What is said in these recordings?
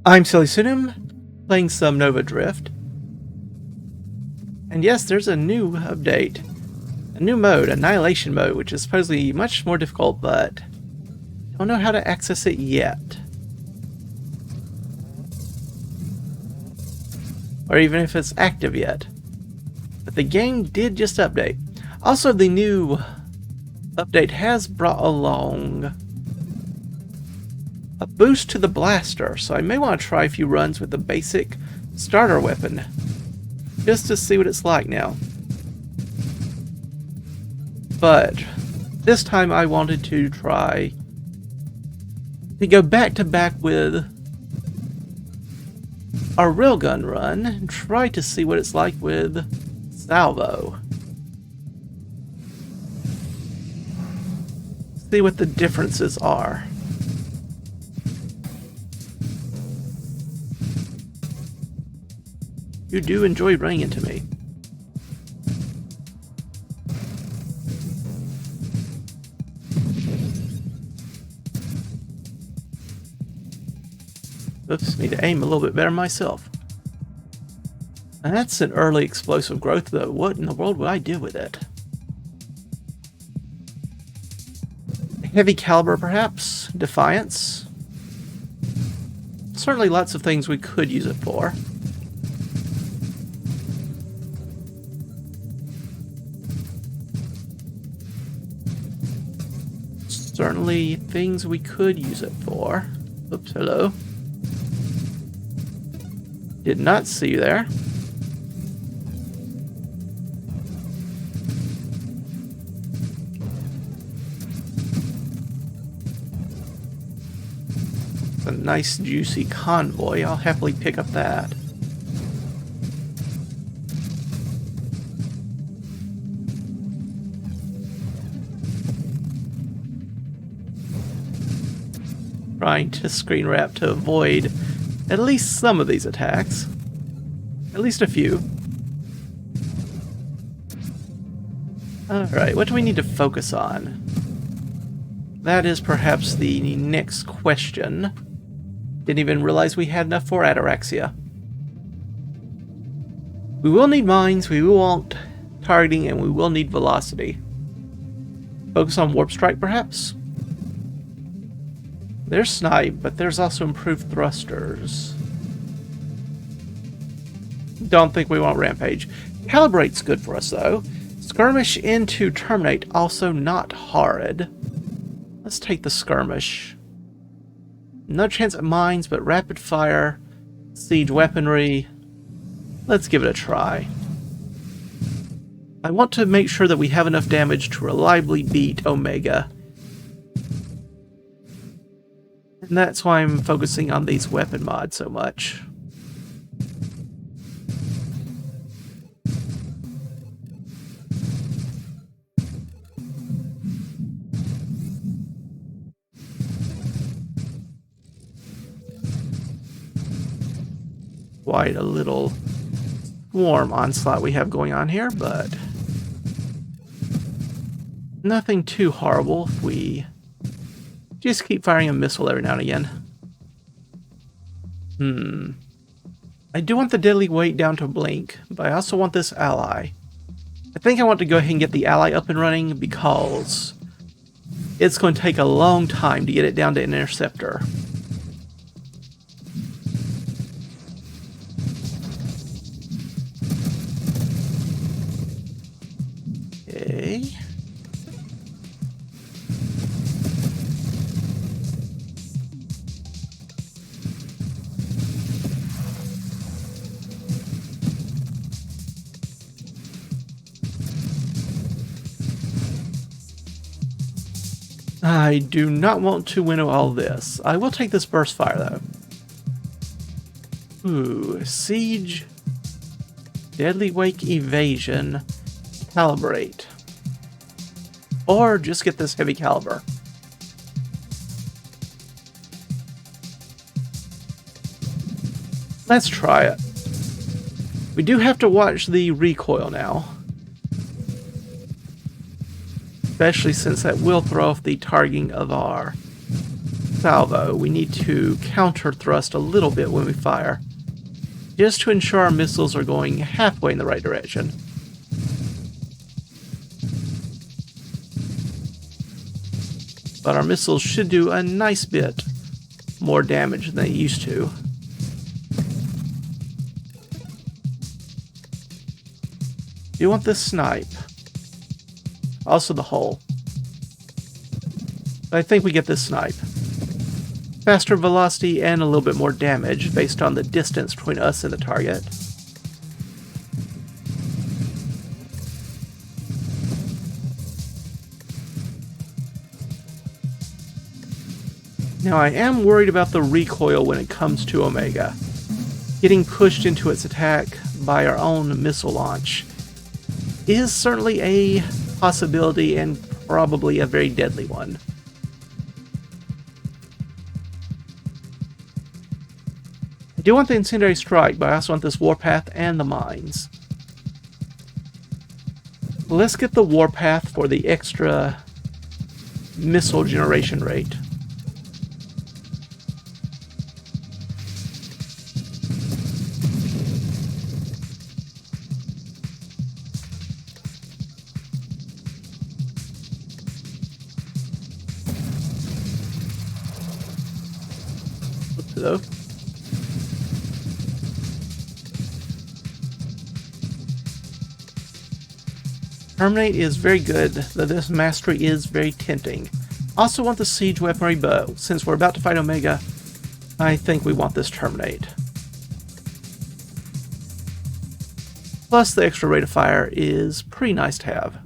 I'm SillyPseudonym, playing some Nova Drift. And yes, there's a new update. A new mode, Annihilation Mode, which is supposedly much more difficult, but I don't know how to access it yet. Or even if it's active yet. But the game did just update. Also, the new update has brought along a boost to the blaster, so I may want to try a few runs with the basic starter weapon, just to see what it's like now. But this time I wanted to try to go back to back with our railgun run and try to see what it's like with Salvo. See what the differences are. You do enjoy running into me. Oops, need to aim a little bit better myself. And that's an early explosive growth, though. What in the world would I do with it? Heavy caliber, perhaps? Defiance? Certainly lots of things we could use it for. Certainly things we could use it for. Oops, hello. Did not see you there. It's a nice juicy convoy. I'll happily pick up that. Trying to screen wrap to avoid at least some of these attacks. At least a few. Alright, what do we need to focus on? That is perhaps the next question. Didn't even realize we had enough for Ataraxia. We will need mines, we will want targeting, and we will need velocity. Focus on Warp Strike, perhaps? There's Snipe, but there's also improved thrusters. Don't think we want Rampage. Calibrate's good for us, though. Skirmish into Terminate, also not horrid. Let's take the Skirmish. No chance at mines, but rapid fire, siege weaponry. Let's give it a try. I want to make sure that we have enough damage to reliably beat Omega. And that's why I'm focusing on these weapon mods so much. Quite a little swarm onslaught we have going on here, but nothing too horrible if we just keep firing a missile every now and again. I do want the deadly weight down to blink, but I also want this ally. I think I want to go ahead and get the ally up and running because it's going to take a long time to get it down to interceptor. Okay. I do not want to winnow all this. I will take this burst fire, though. Ooh, siege, deadly wake evasion, calibrate. Or just get this heavy caliber. Let's try it. We do have to watch the recoil now. Especially since that will throw off the targeting of our salvo, we need to counter thrust a little bit when we fire, just to ensure our missiles are going halfway in the right direction. But our missiles should do a nice bit more damage than they used to. You want this snipe. Also the hull. I think we get this snipe. Faster velocity and a little bit more damage based on the distance between us and the target. Now I am worried about the recoil when it comes to Omega. Getting pushed into its attack by our own missile launch is certainly a possibility and probably a very deadly one. I do want the incendiary strike, but I also want this warpath and the mines. Let's get the warpath for the extra missile generation rate. Though. Terminate is very good, though this mastery is very tempting. Also want the siege weaponry, but since we're about to fight Omega, I think we want this Terminate. Plus the extra rate of fire is pretty nice to have.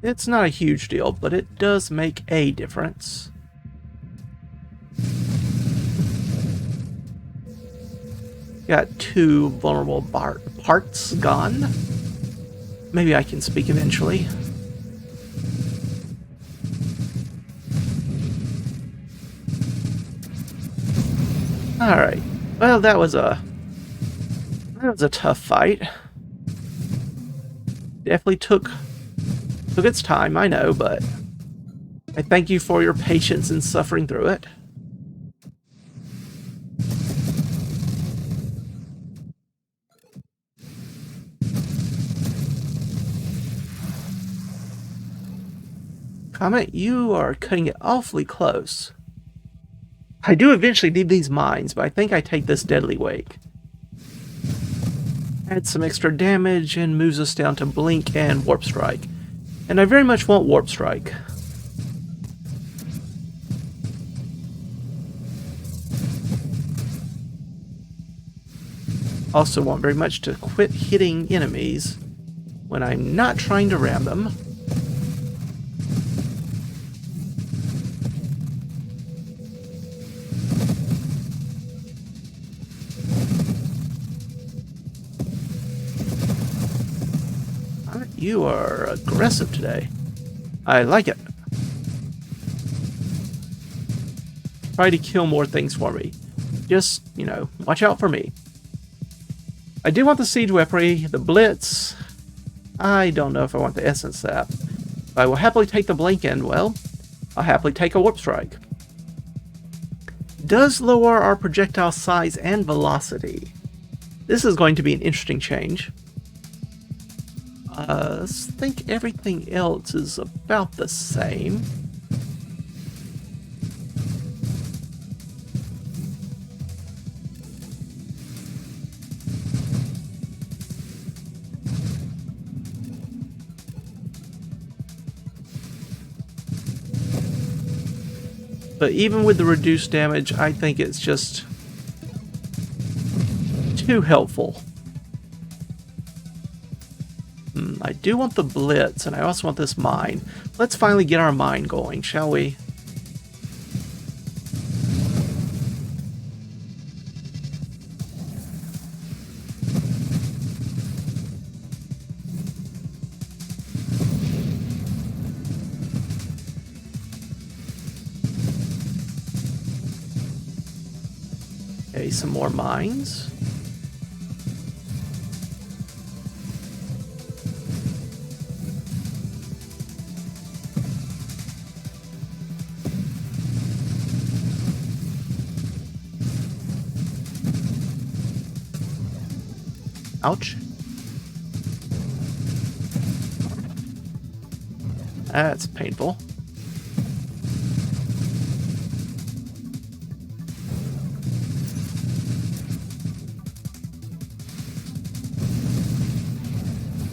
It's not a huge deal, but it does make a difference. Got 2 vulnerable parts gone. Maybe I can speak eventually. Alright. Well, that was a tough fight. Definitely took its time, I know, but I thank you for your patience in suffering through it. Comet, you are cutting it awfully close. I do eventually need these mines, but I think I take this Deadly Wake. Adds some extra damage and moves us down to Blink and Warp Strike. And I very much want Warp Strike. Also want very much to quit hitting enemies when I'm not trying to ram them. You are aggressive today. I like it. Try to kill more things for me. Just, you know, watch out for me. I do want the siege weaponry, the blitz. I don't know if I want the essence sap. I will happily take the blink and, well, I'll happily take a warp strike. Does lower our projectile size and velocity. This is going to be an interesting change. I think everything else is about the same. But even with the reduced damage, I think it's just too helpful. I do want the blitz, and I also want this mine. Let's finally get our mine going, shall we? Okay, some more mines. Ouch. That's painful.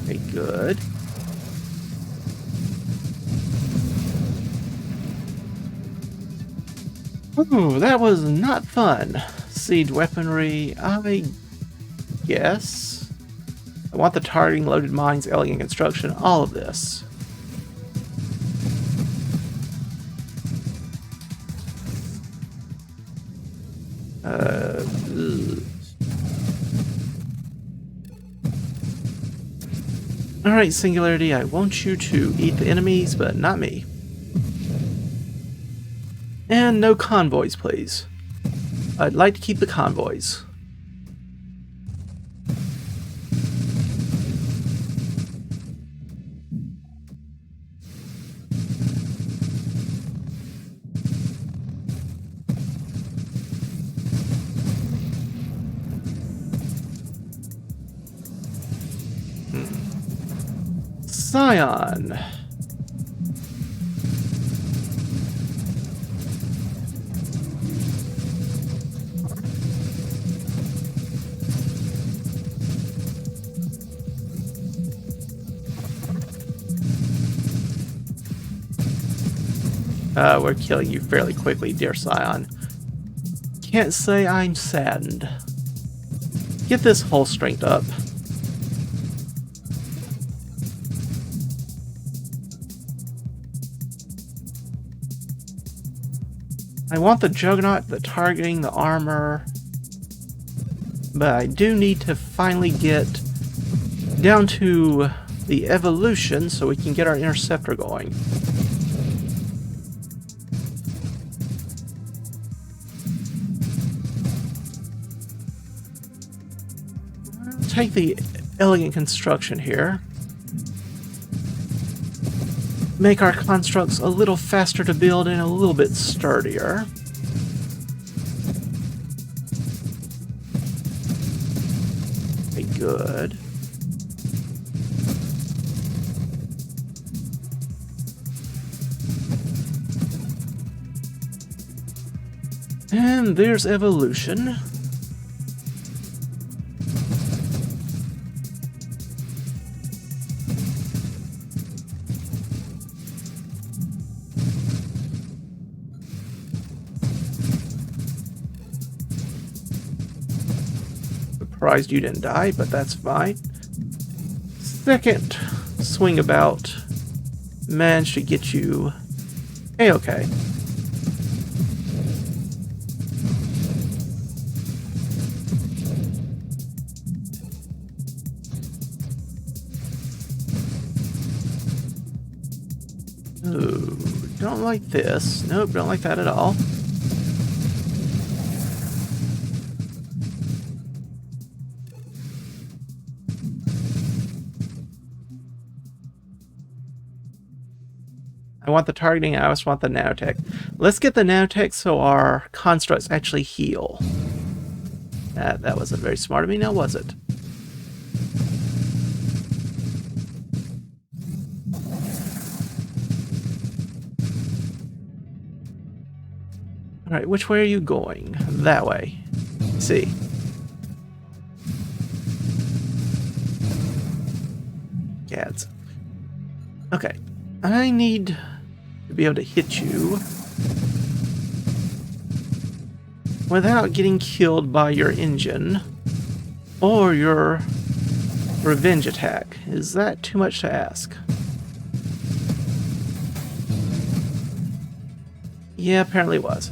Okay, good. Ooh, that was not fun. Siege weaponry, I guess. I want the targeting, loaded mines, elegant construction, all of this. Alright, Singularity, I want you to eat the enemies, but not me. And no convoys, please. I'd like to keep the convoys. Scion. We're killing you fairly quickly, dear Scion. Can't say I'm saddened. Get this hull strength up. I want the Juggernaut, the targeting, the armor, but I do need to finally get down to the evolution so we can get our interceptor going. Take the elegant construction here. Make our constructs a little faster to build and a little bit sturdier. Okay, good. And there's evolution. Surprised you didn't die, but that's fine. Second swing about managed to get you A-okay. Ooh, don't like this. Nope, don't like that at all. I want the targeting, I also want the nanotech. Let's get the nanotech so our constructs actually heal. That wasn't very smart of me, now was it? Alright, which way are you going? That way. Let's see. Gads. Okay. I need to be able to hit you without getting killed by your engine or your revenge attack. Is that too much to ask? Yeah, apparently it was.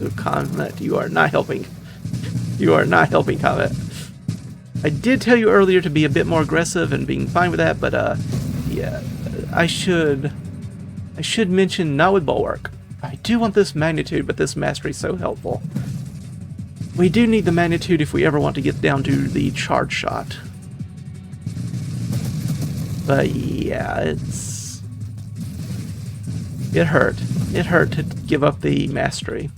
Ooh, Comet, you are not helping. You are not helping, Comet. I did tell you earlier to be a bit more aggressive and being fine with that, but yeah, I should mention not with Bulwark. I do want this magnitude, but this mastery is so helpful. We do need the magnitude if we ever want to get down to the charge shot. But yeah, it hurt. It hurt to give up the mastery.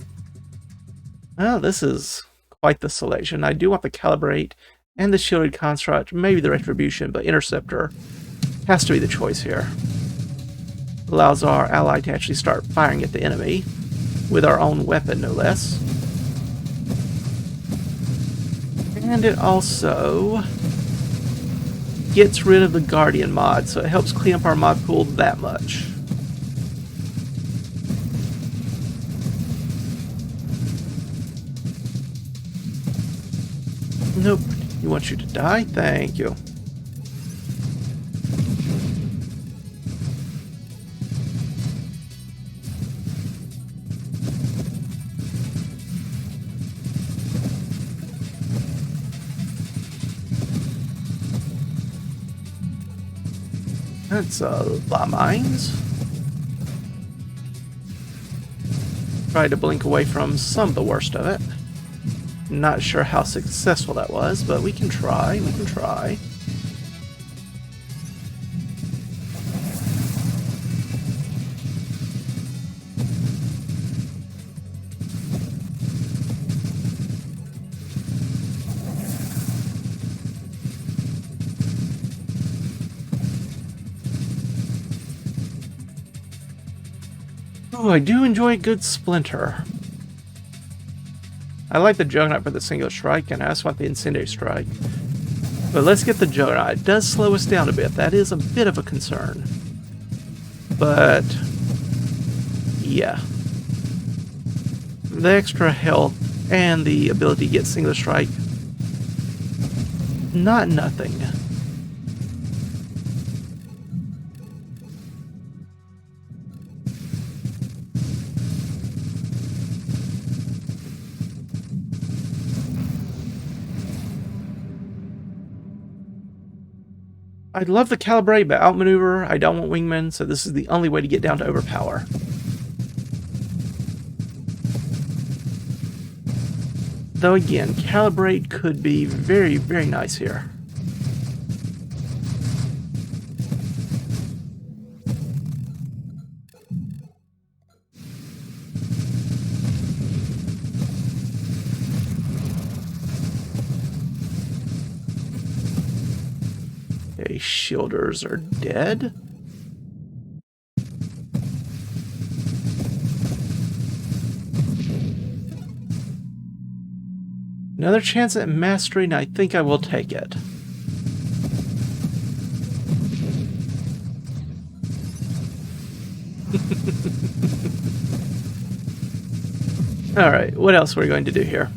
Oh, this is quite the selection. I do want the Calibrate and the Shielded Construct, maybe the Retribution, but Interceptor has to be the choice here. Allows our ally to actually start firing at the enemy with our own weapon, no less. And it also gets rid of the Guardian mod, so it helps clean up our mod pool that much. Nope. He wants you to die? Thank you. That's a lot of mines. Tried to blink away from some of the worst of it. Not sure how successful that was, but we can try. We can try. Oh, I do enjoy a good splinter. I like the Juggernaut for the single strike, and I also want the Incendiary strike. But let's get the Juggernaut. It does slow us down a bit. That is a bit of a concern. But yeah. The extra health and the ability to get single strike, not nothing. I'd love the Calibrate, but outmaneuver. I don't want Wingman, so this is the only way to get down to overpower. Though again, Calibrate could be very, very nice here. Okay, shielders are dead. Another chance at mastery, and I think I will take it. Alright, what else are we going to do here?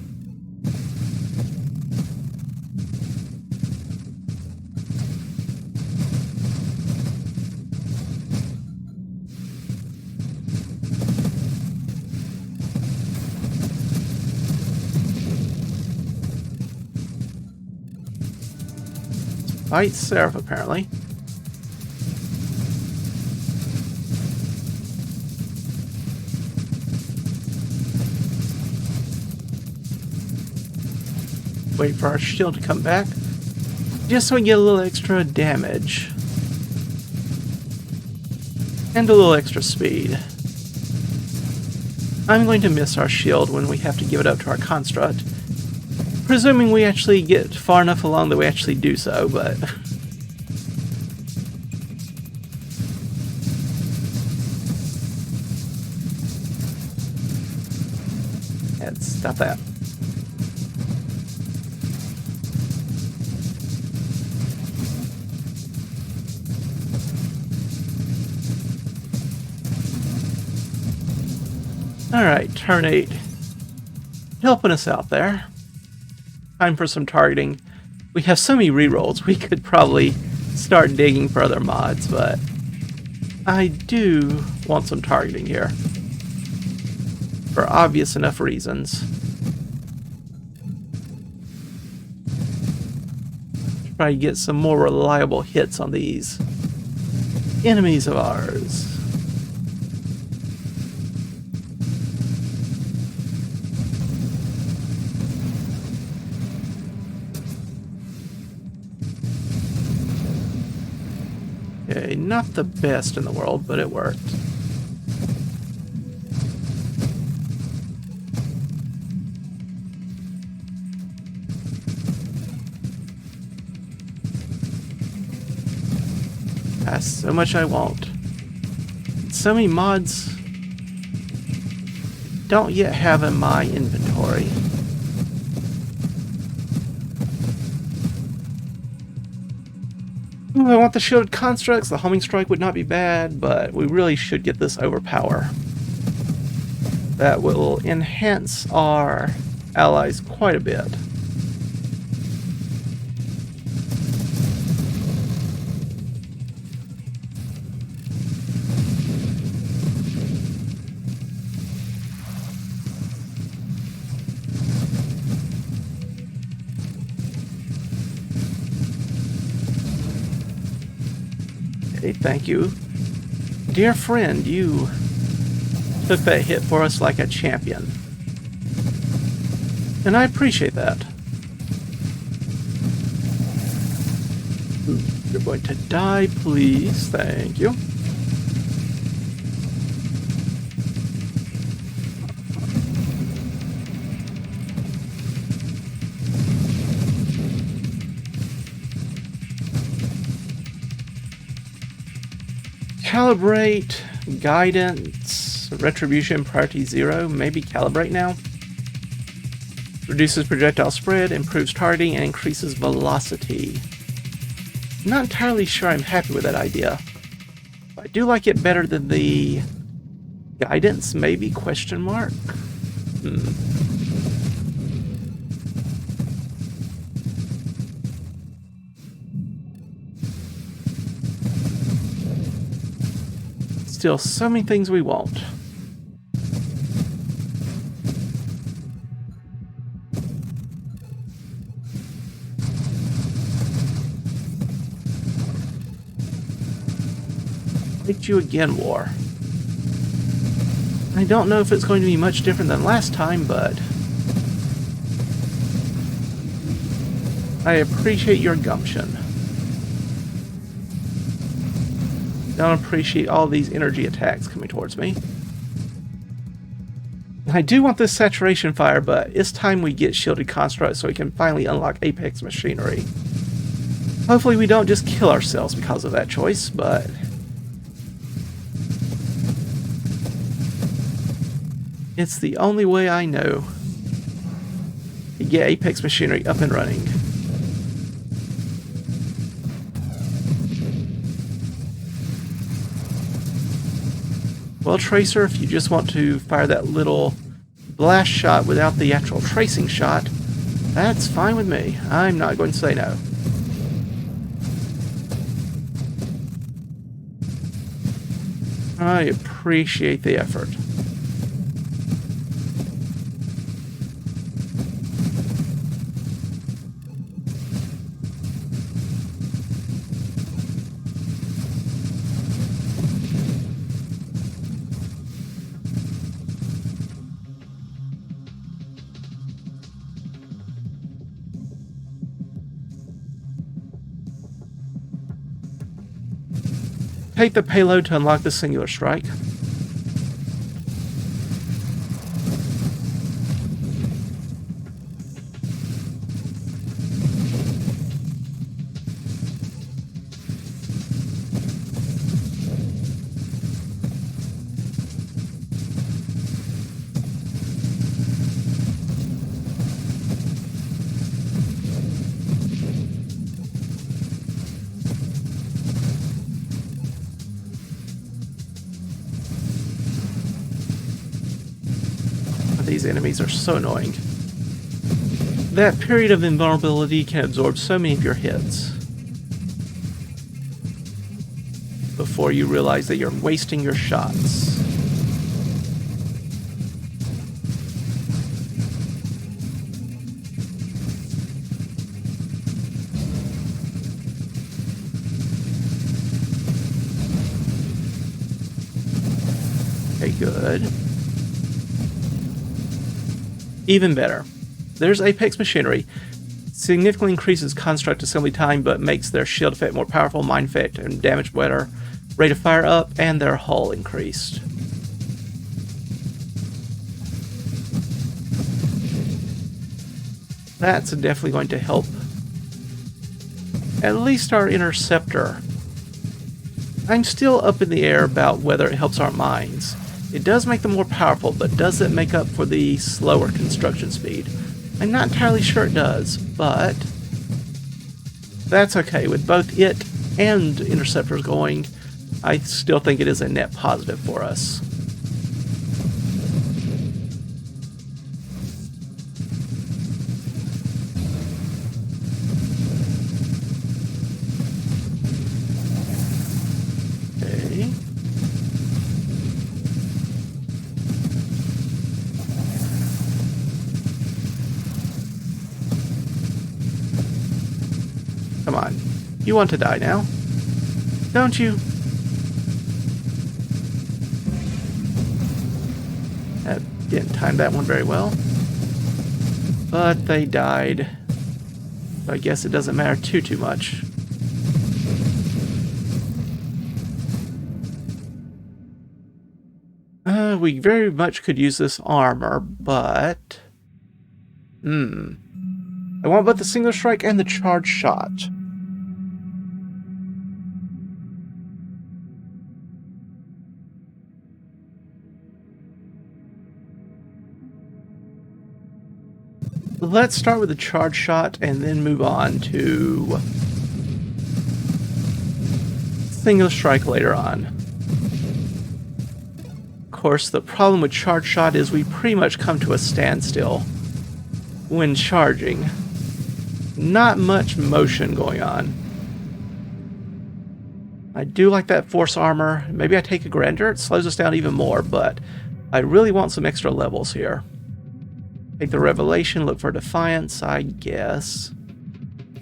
Fight Seraph, apparently. Wait for our shield to come back, just so we get a little extra damage. And a little extra speed. I'm going to miss our shield when we have to give it up to our construct. Presuming we actually get far enough along that we actually do so, but... Let's stop that. Alright, turn 8. Helping us out there. Time for some targeting. We have so many rerolls, we could probably start digging for other mods, but I do want some targeting here. For obvious enough reasons. Try to get some more reliable hits on these enemies of ours. Okay, not the best in the world, but it worked. That's so much I want. So many mods don't yet have in my inventory. Ooh, I want the shielded constructs. The homing strike would not be bad, but we really should get this overpower. That will enhance our allies quite a bit. Okay, thank you. Dear friend, you took that hit for us like a champion. And I appreciate that. You're going to die, please. Thank you. Calibrate, guidance, retribution, priority 0. Maybe calibrate now. Reduces projectile spread, improves targeting, and increases velocity. Not entirely sure I'm happy with that idea. I do like it better than the guidance, maybe, question mark? Still so many things we want. Fight you again, war. I don't know if it's going to be much different than last time, but I appreciate your gumption. Don't appreciate all these energy attacks coming towards me. I do want this saturation fire, but it's time we get shielded constructs so we can finally unlock Apex machinery. Hopefully we don't just kill ourselves because of that choice, but it's the only way I know to get Apex machinery up and running. Well, Tracer, if you just want to fire that little blast shot without the actual tracing shot, that's fine with me. I'm not going to say no. I appreciate the effort. Take the payload to unlock the singular strike. These enemies are so annoying. That period of invulnerability can absorb so many of your hits before you realize that you're wasting your shots. Okay, good. Even better. There's Apex machinery. Significantly increases construct assembly time, but makes their shield effect more powerful, mine effect and damage better, rate of fire up, and their hull increased. That's definitely going to help at least our interceptor I'm still up in the air about whether it helps our mines. It does make them more powerful, but does it make up for the slower construction speed? I'm not entirely sure it does, but that's okay. With both it and interceptors going, I still think it is a net positive for us. Okay. Come on. You want to die now? Don't you? That didn't time that one very well. But they died. So I guess it doesn't matter too much. We very much could use this armor, but... I want both the single strike and the charge shot. Let's start with the charge shot and then move on to single strike later on. Of course, the problem with charge shot is we pretty much come to a standstill when charging. Not much motion going on. I do like that force armor. Maybe I take a grandeur. It slows us down even more, but I really want some extra levels here. Take the revelation, look for defiance, I guess.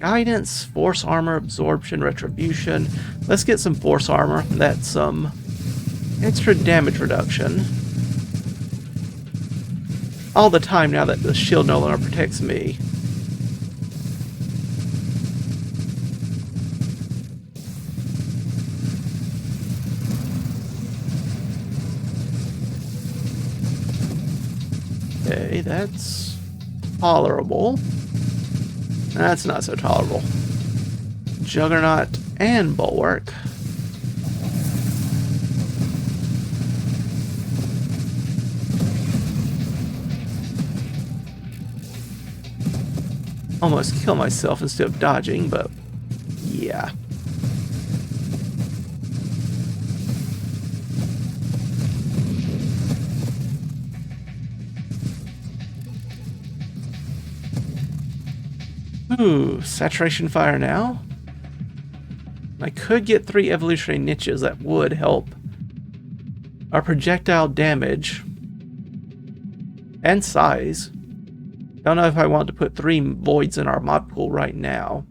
Guidance, force armor, absorption, retribution. Let's get some force armor. That's some extra damage reduction. All the time now that the shield no longer protects me. Okay, that's tolerable. That's not so tolerable. Juggernaut and Bulwark. Almost kill myself instead of dodging, but yeah. Ooh, saturation fire now. I could get 3 evolutionary niches. That would help our projectile damage and size. Don't know if I want to put 3 voids in our mod pool right now.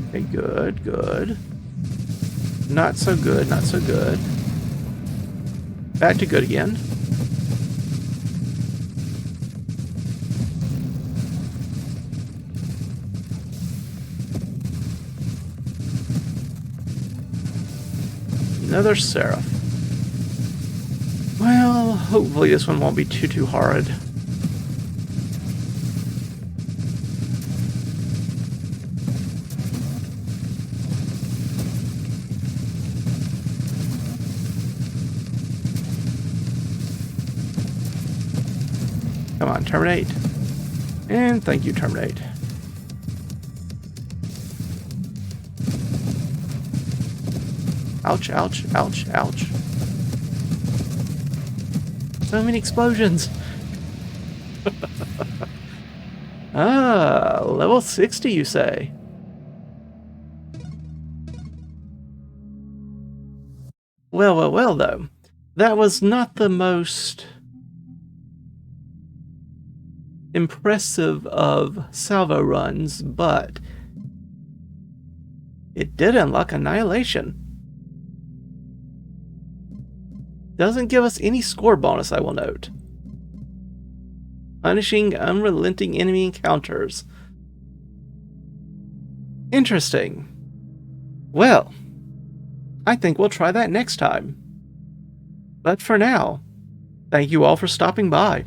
Okay, good, good. Not so good, not so good. Back to good again. Another Seraph. Well, hopefully this one won't be too hard. Come on, terminate. And thank you, terminate. Ouch, ouch, ouch, ouch. So many explosions. Ah, level 60, you say? Well, though. That was not the most impressive of salvo runs, but it did unlock Annihilation. Doesn't give us any score bonus, I will note. Punishing unrelenting enemy encounters. Interesting. Well, I think we'll try that next time. But for now, thank you all for stopping by.